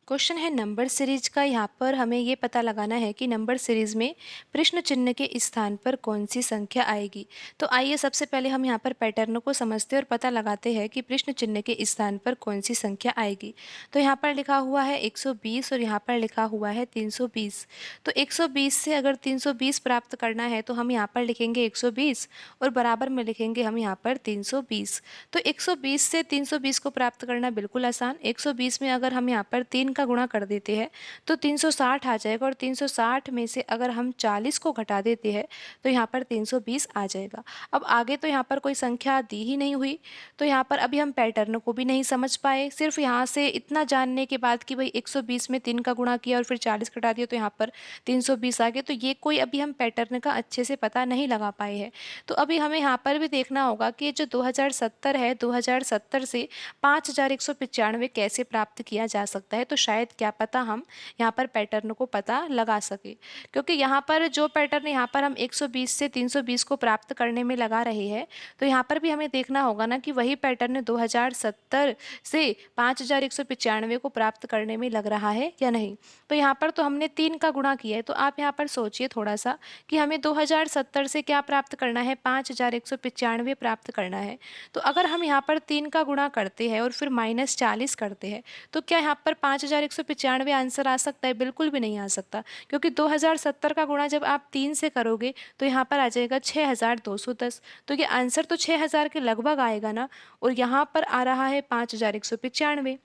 Question है number series का। यहाँ पर हमें ये पता लगाना है कि नंबर सीरीज में प्रश्न चिन्ह के स्थान पर कौन सी संख्या आएगी। तो आइए सबसे पहले हम यहाँ पर पैटर्न को समझते हैं और पता लगाते हैं कि प्रश्न चिन्ह के स्थान पर कौन सी संख्या आएगी। तो यहाँ पर लिखा हुआ है 120 और यहाँ पर लिखा हुआ है 320। तो 120 से अगर 320 प्राप्त करना है तो हम यहाँ पर लिखेंगे 120 और बराबर में लिखेंगे हम यहाँ पर 320। तो 120 से 320 को प्राप्त करना बिल्कुल आसान। 120 में अगर हम यहाँ पर 3 का गुणा कर देते हैं तो 360 आ जाएगा और 360 में से अगर हम 40 को घटा देते हैं तो यहाँ पर 320 आ जाएगा। अब आगे तो यहाँ पर कोई संख्या दी ही नहीं हुई, तो यहाँ पर अभी हम पैटर्न को भी नहीं समझ पाए। सिर्फ यहाँ से इतना जानने के बाद कि भाई 120 में 3 का गुणा किया और फिर 40 घटा दिया तो यहाँ पर 320 आ गए, तो ये कोई अभी हम पैटर्न का अच्छे से पता नहीं लगा पाए हैं। तो अभी हमें यहाँ पर भी देखना होगा कि जो 2070 है, 2070 से 5195 कैसे प्राप्त किया जा सकता है। तो शायद क्या पता हम यहाँ पर पैटर्न को पता लगा सके, क्योंकि यहाँ पर जो पैटर्न यहाँ पर हम 120 से 320 को प्राप्त करने में लगा रहे हैं, तो यहाँ पर भी हमें देखना होगा ना कि वही पैटर्न 2070 से 5195 को प्राप्त करने में लग रहा है या नहीं। तो यहाँ पर तो हमने 3 का गुणा किया है, तो आप यहाँ पर सोचिए थोड़ा सा कि हमें 2070 से क्या प्राप्त करना है, 5195 प्राप्त करना है। तो अगर हम यहाँ पर 3 का गुणा करते हैं और फिर -40 करते हैं तो क्या यहाँ पर 5195 आंसर आ सकता है? बिल्कुल भी नहीं आ सकता, क्योंकि 2070 का गुणा जब आप 3 से करोगे तो यहाँ पर आ जाएगा 6210। तो ये आंसर तो 6000 के लगभग आएगा ना, और यहाँ पर आ रहा है 5195।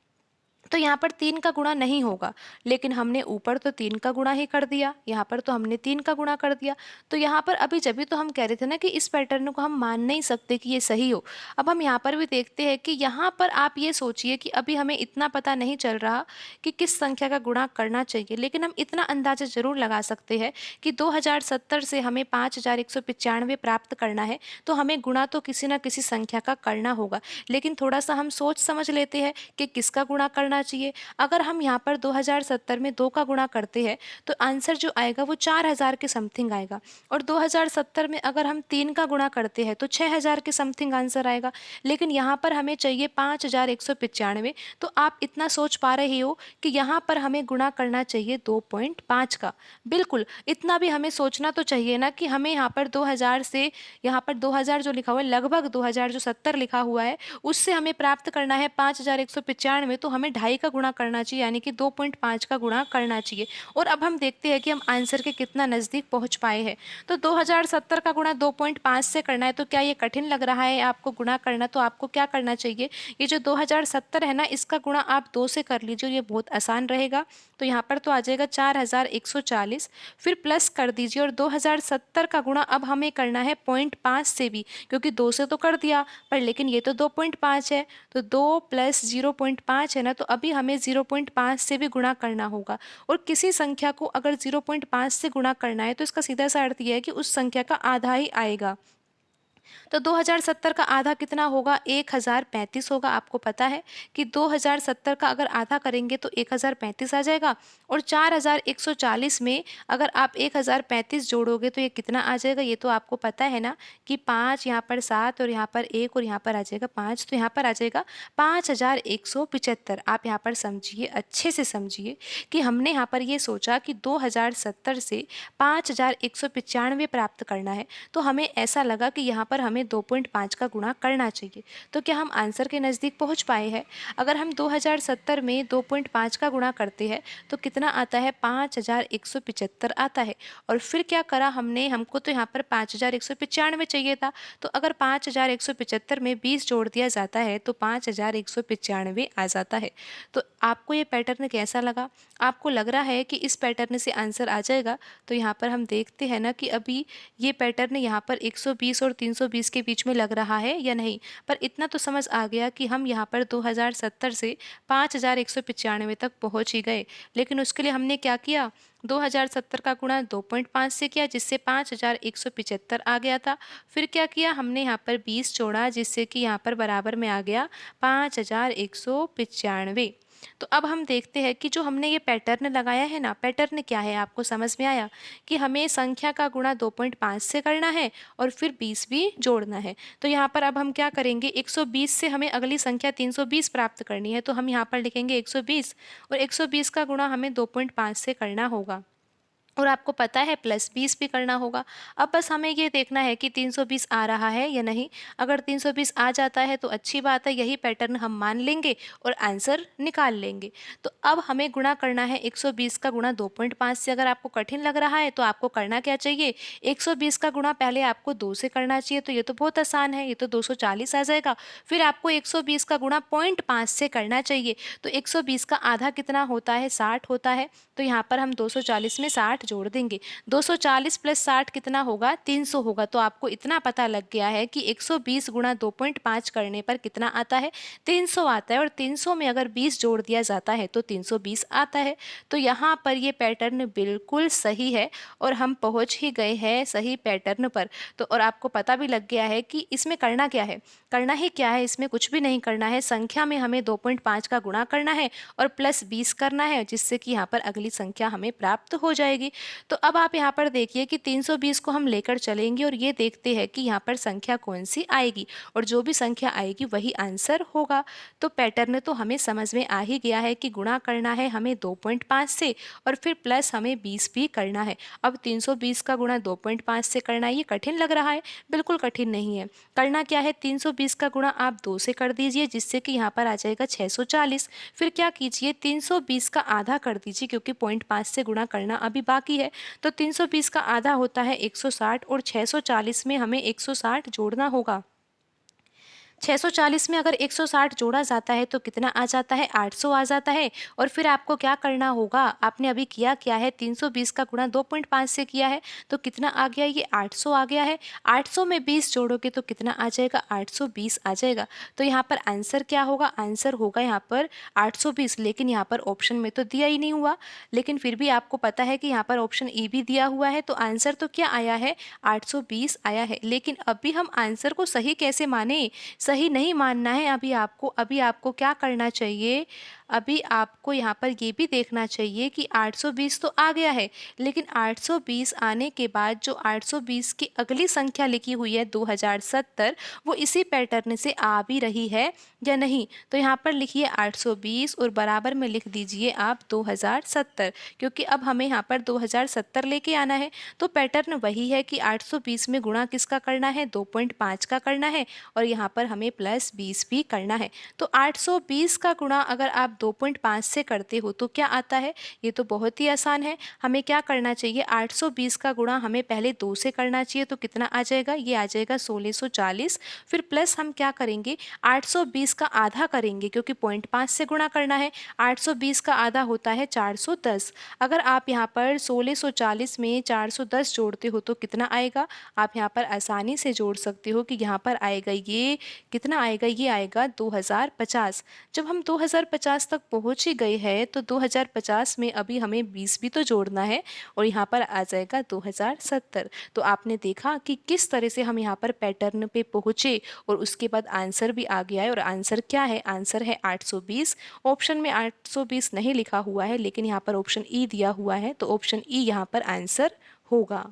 तो यहाँ पर 3 का गुणा नहीं होगा, लेकिन हमने ऊपर तो 3 का गुणा ही कर दिया, यहाँ पर तो हमने 3 का गुणा कर दिया। तो यहाँ पर अभी जब भी तो हम कह रहे थे ना कि इस पैटर्न को हम मान नहीं सकते कि ये सही हो। अब हम यहाँ पर भी देखते हैं कि यहाँ पर आप ये सोचिए कि अभी हमें इतना पता नहीं चल रहा कि किस संख्या का गुणा करना चाहिए, लेकिन हम इतना अंदाजा जरूर लगा सकते हैं कि 2070 से हमें 5195 प्राप्त करना है, तो हमें गुणा तो किसी न किसी संख्या का करना होगा। लेकिन थोड़ा सा हम सोच समझ लेते हैं कि किसका गुणा करना चाहिए। अगर हम यहाँ पर 2070 में 2 का गुणा करते हैं तो आंसर जो आएगा वो 4000 के समथिंग आएगा, और 2070 में अगर हम 3 का गुणा करते हैं तो 6000 के समथिंग आंसर आएगा। लेकिन यहाँ पर हमें चाहिए 5195। तो आप इतना सोच पा रहे हो कि यहाँ पर हमें गुणा करना चाहिए 2.5 का। बिल्कुल इतना भी हमें सोचना तो चाहिए ना कि हमें यहाँ पर 2000 से, यहाँ पर 2000 जो लिखा हुआ है, लगभग 2000 जो 70 लिखा हुआ है उससे हमें प्राप्त करना है 5195, तो हमें 2.5 का गुणा करना चाहिए, यानी कि 2.5 का गुणा करना चाहिए। और अब हम देखते हैं कि हम आंसर के कितना नज़दीक पहुंच पाए हैं। तो 2070 का गुणा 2.5 से करना है, तो क्या ये कठिन लग रहा है आपको गुणा करना? तो आपको क्या करना चाहिए, ये जो 2070 है ना, इसका गुणा आप 2 से कर लीजिए, ये बहुत आसान रहेगा। तो यहाँ पर तो आ जाएगा 4140, फिर प्लस कर दीजिए, और 2070 का गुणा अब हमें करना है 0.5 से भी, क्योंकि 2 से तो कर दिया पर लेकिन ये तो 2.5 है, तो 2 प्लस 0.5 है ना, तो अभी हमें 0.5 से भी गुणा करना होगा। और किसी संख्या को अगर 0.5 से गुणा करना है तो इसका सीधा सा अर्थ यह है कि उस संख्या का आधा ही आएगा। तो 2070 का आधा कितना होगा? 1035 होगा। आपको पता है कि 2070 का अगर आधा करेंगे तो 1035 आ जाएगा, और 4140 में अगर आप 1035 जोड़ोगे तो ये कितना आ जाएगा? ये तो आपको पता है ना कि 5, यहाँ पर 7 और यहाँ पर 1 और यहाँ पर आ जाएगा 5, तो यहाँ पर आ जाएगा 5175। आप यहाँ पर समझिए, अच्छे से समझिए कि हमने यहाँ पर ये सोचा कि 2070 से 5195 प्राप्त करना है, तो हमें ऐसा लगा कि यहाँ पर हमें 2.5 का गुणा करना चाहिए। तो क्या हम आंसर के नज़दीक पहुँच पाए हैं? अगर हम 2070 में 2.5 का गुणा करते हैं तो कितना आता है? 5175 आता है। और फिर क्या करा हमने, हमको तो यहाँ पर 5195 चाहिए था, तो अगर 5175 में 20 जोड़ दिया जाता है तो 5195 आ जाता है। तो आपको ये पैटर्न कैसा लगा? आपको लग रहा है कि इस पैटर्न से आंसर आ जाएगा? तो यहाँ पर हम देखते हैं ना कि अभी ये पैटर्न यहाँ पर 120 और 320 के बीच में लग रहा है या नहीं। पर इतना तो समझ आ गया कि हम यहाँ पर 2070 से 5195 तक पहुँच ही गए। लेकिन उसके लिए हमने क्या किया? 2070 का गुणा 2.5 से किया, जिससे 5175 आ गया था। फिर क्या किया हमने? यहाँ पर 20 जोड़ा, जिससे कि यहाँ पर बराबर में आ गया 5195। तो अब हम देखते हैं कि जो हमने ये पैटर्न लगाया है ना, पैटर्न क्या है आपको समझ में आया कि हमें संख्या का गुणा 2.5 से करना है और फिर 20 भी जोड़ना है। तो यहाँ पर अब हम क्या करेंगे, 120 से हमें अगली संख्या 320 प्राप्त करनी है, तो हम यहाँ पर लिखेंगे 120 और 120 का गुणा हमें 2.5 से करना होगा और आपको पता है प्लस 20 भी करना होगा। अब बस हमें ये देखना है कि 320 आ रहा है या नहीं। अगर 320 आ जाता है तो अच्छी बात है, यही पैटर्न हम मान लेंगे और आंसर निकाल लेंगे। तो अब हमें गुणा करना है 120 का गुणा 2.5 से। अगर आपको कठिन लग रहा है तो आपको करना क्या चाहिए, 120 का गुणा पहले आपको 2 से करना चाहिए, तो ये तो बहुत आसान है, ये तो 240 आ जाएगा। फिर आपको 120 का गुणा 0.5 से करना चाहिए, तो 120 का आधा कितना होता है, 60 होता है। तो यहाँ पर हम 240 में 60 जोड़ देंगे। 240 प्लस 60 कितना होगा, 300 होगा। तो आपको इतना पता लग गया है कि 120 गुणा 2.5 करने पर कितना आता है, 300 आता है। और 300 में अगर 20 जोड़ दिया जाता है तो 320 आता है। तो यहाँ पर ये पैटर्न बिल्कुल सही है और हम पहुँच ही गए हैं सही पैटर्न पर। तो और आपको पता भी लग गया है कि इसमें करना क्या है, करना ही क्या है, इसमें कुछ भी नहीं करना है। संख्या में हमें 2.5 का गुणा करना है और प्लस 20 करना है, जिससे कि यहाँ पर अगली संख्या हमें प्राप्त हो जाएगी। तो अब आप यहाँ पर देखिए कि 320 को हम लेकर चलेंगे और ये देखते हैं कि यहाँ पर संख्या कौन सी आएगी और जो भी संख्या आएगी वही आंसर होगा। तो पैटर्न तो हमें समझ में आ ही गया है कि गुणा करना है हमें 2.5 से और फिर प्लस हमें 20 भी करना है। अब 320 का गुणा 2.5 से करना, ये कठिन लग रहा है, बिल्कुल कठिन नहीं है। करना क्या है, 320 का गुणा आप 2 से कर दीजिए, जिससे कि यहाँ पर आ जाएगा 640। फिर क्या कीजिए, 320 का आधा कर दीजिए, क्योंकि 0.5 से गुणा करना अभी बाकी है। तो 320 का आधा होता है 160 और 640 में हमें 160 जोड़ना होगा। 640 में अगर 160 जोड़ा जाता है तो कितना आ जाता है, 800 आ जाता है। और फिर आपको क्या करना होगा, आपने अभी किया क्या है, 320 का गुणा 2.5 से किया है, तो कितना आ गया, ये 800 आ गया है। 800 में 20 जोड़ोगे तो कितना आ जाएगा, 820 आ जाएगा। तो यहाँ पर आंसर क्या होगा, आंसर होगा यहाँ पर 820। लेकिन यहाँ पर ऑप्शन में तो दिया ही नहीं हुआ, लेकिन फिर भी आपको पता है कि यहाँ पर ऑप्शन ए भी दिया हुआ है, तो आंसर तो क्या आया है, 820 आया है। लेकिन अभी हम आंसर को सही कैसे माने, सही नहीं मानना है अभी आपको क्या करना चाहिए, अभी आपको यहाँ पर ये भी देखना चाहिए कि 820 तो आ गया है, लेकिन 820 आने के बाद जो 820 की अगली संख्या लिखी हुई है 2070, वो इसी पैटर्न से आ भी रही है या नहीं। तो यहाँ पर लिखिए 820 और बराबर में लिख दीजिए आप 2070, क्योंकि अब हमें यहाँ पर 2070 लेके आना है। तो पैटर्न वही है कि 820 में गुणा किसका करना है, 2.5 का करना है और यहाँ पर हमें प्लस 20 भी करना है। तो 820 का गुणा अगर आप 2.5 से करते हो तो क्या आता है, ये तो बहुत ही आसान है। हमें क्या करना चाहिए, 820 का गुणा हमें पहले 2 से करना चाहिए, तो कितना आ जाएगा, ये आ जाएगा 1640। फिर प्लस हम क्या करेंगे, 820 का आधा करेंगे, क्योंकि 0.5 से गुणा करना है। 820 का आधा होता है 410। अगर आप यहाँ पर 1640 में 410 जोड़ते हो तो कितना आएगा, आप यहाँ पर आसानी से जोड़ सकते हो कि यहाँ पर आएगा, ये कितना आएगा, ये आएगा 2050। जब हम 2050 तक पहुँच ही गए हैं तो 2050 में अभी हमें 20 भी तो जोड़ना है और यहाँ पर आ जाएगा 2070। तो आपने देखा कि किस तरह से हम यहाँ पर पैटर्न पे पहुँचे और उसके बाद आंसर भी आ गया है। और आंसर क्या है, आंसर है 820। ऑप्शन में 820 नहीं लिखा हुआ है, लेकिन यहाँ पर ऑप्शन ई दिया हुआ है, तो ऑप्शन ई यहाँ पर आंसर होगा।